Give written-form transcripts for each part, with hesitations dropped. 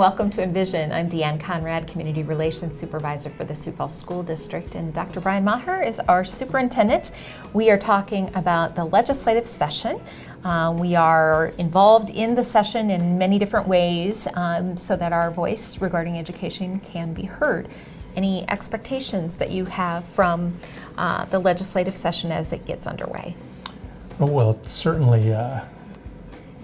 welcome to Envision. I'm Deanne Conrad, Community Relations Supervisor for the Sioux Falls School District, and Dr. Brian Maher is our superintendent. We are talking about the legislative session. We are involved in the session in many different ways so that our voice regarding education can be heard. Any expectations that you have from the legislative session as it gets underway? Well, certainly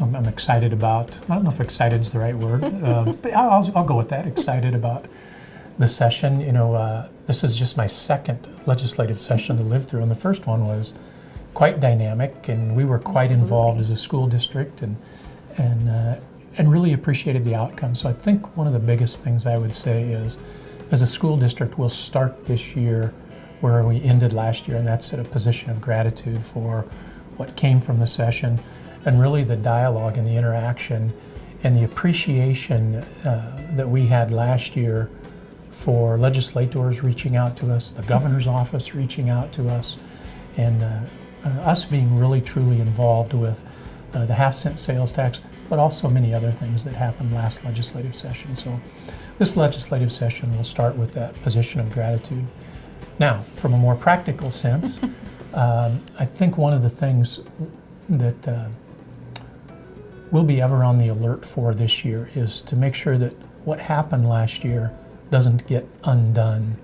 I'm excited about, I don't know if excited is the right word, but I'll go with that, excited about the session. You know, this is just my second legislative session to live through, and the first one was quite dynamic, and we were quite involved as a school district and really appreciated the outcome. So I think one of the biggest things I would say is, as a school district, we'll start this year where we ended last year, and that's at a position of gratitude for what came from the session, and really the dialogue and the interaction and the appreciation that we had last year for legislators reaching out to us, the governor's office reaching out to us, and us being really truly involved with the half-cent sales tax, but also many other things that happened last legislative session. So this legislative session will start with that position of gratitude. Now, from a more practical sense, I think one of the things that we'll be ever on the alert for this year is to make sure that what happened last year doesn't get undone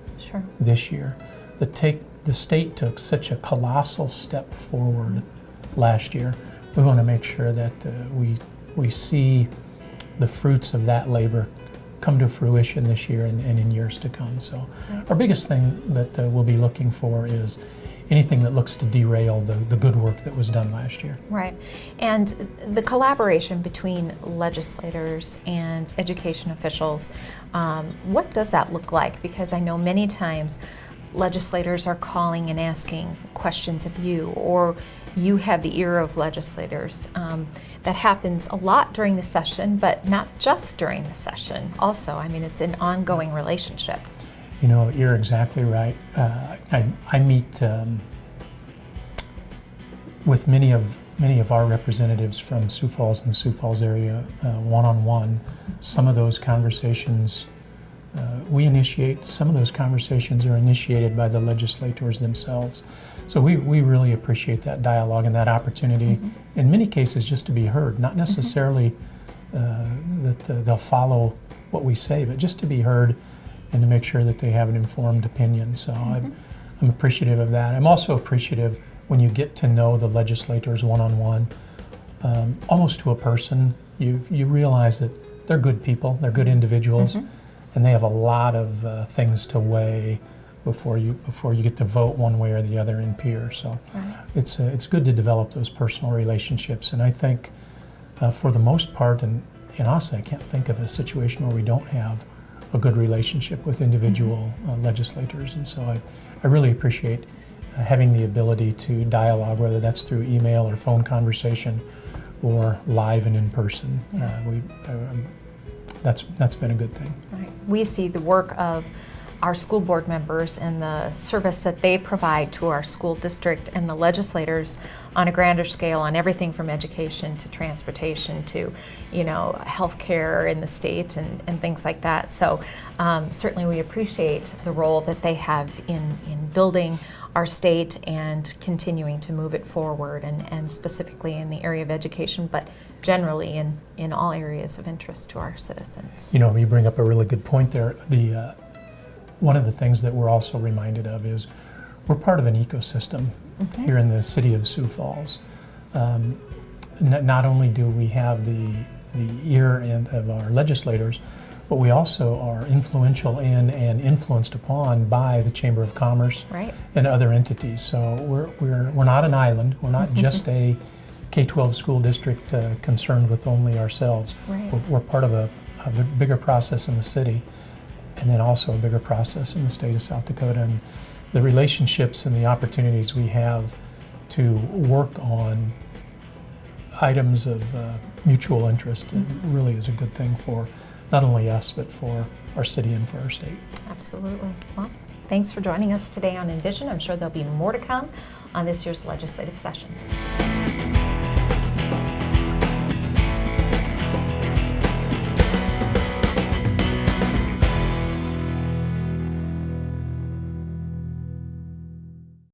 this year. The state took such a colossal step forward last year. We want to make sure that we see the fruits of that labor come to fruition this year and in years to come. So our biggest thing that we'll be looking for is anything that looks to derail the good work that was done last year. Right. And the collaboration between legislators and education officials, what does that look like? Because I know many times legislators are calling and asking questions of you, or you have the ear of legislators. That happens a lot during the session, but not just during the session. Also, I mean, it's an ongoing relationship. You know, you're exactly right. I meet with many of our representatives from Sioux Falls and the Sioux Falls area one-on-one. Some of those conversations we initiate. Some of those conversations are initiated by the legislators themselves. So we really appreciate that dialogue and that opportunity, in many cases, just to be heard. Not necessarily that they'll follow what we say, but just to be heard and to make sure that they have an informed opinion. So I'm appreciative of that. I'm also appreciative when you get to know the legislators one-on-one, almost to a person. You realize that they're good people, they're good individuals, and they have a lot of things to weigh before you get to vote one way or the other in peer. So it's good to develop those personal relationships, and I think for the most part, and honestly, I can't think of a situation where we don't have a good relationship with individual legislators, and so I really appreciate having the ability to dialogue, whether that's through email or phone conversation or live and in person. That's been a good thing. Right. We see the work of our school board members and the service that they provide to our school district and the legislators on a grander scale, on everything from education to transportation to, healthcare in the state and things like that. So certainly we appreciate the role that they have in building our state and continuing to move it forward, and specifically in the area of education, but generally in all areas of interest to our citizens. You know, you bring up a really good point there. One of the things that we're also reminded of is we're part of an ecosystem here in the City of Sioux Falls. Not only do we have the ear of our legislators, but we also are influential in and influenced upon by the Chamber of Commerce and other entities. So we're not an island. We're not just a K-12 school district concerned with only ourselves. We're part of a bigger process in the city, and then also a bigger process in the state of South Dakota. And the relationships and the opportunities we have to work on items of mutual interest really is a good thing for not only us, but for our city and for our state. Absolutely. Well, thanks for joining us today on Envision. I'm sure there'll be more to come on this year's legislative session.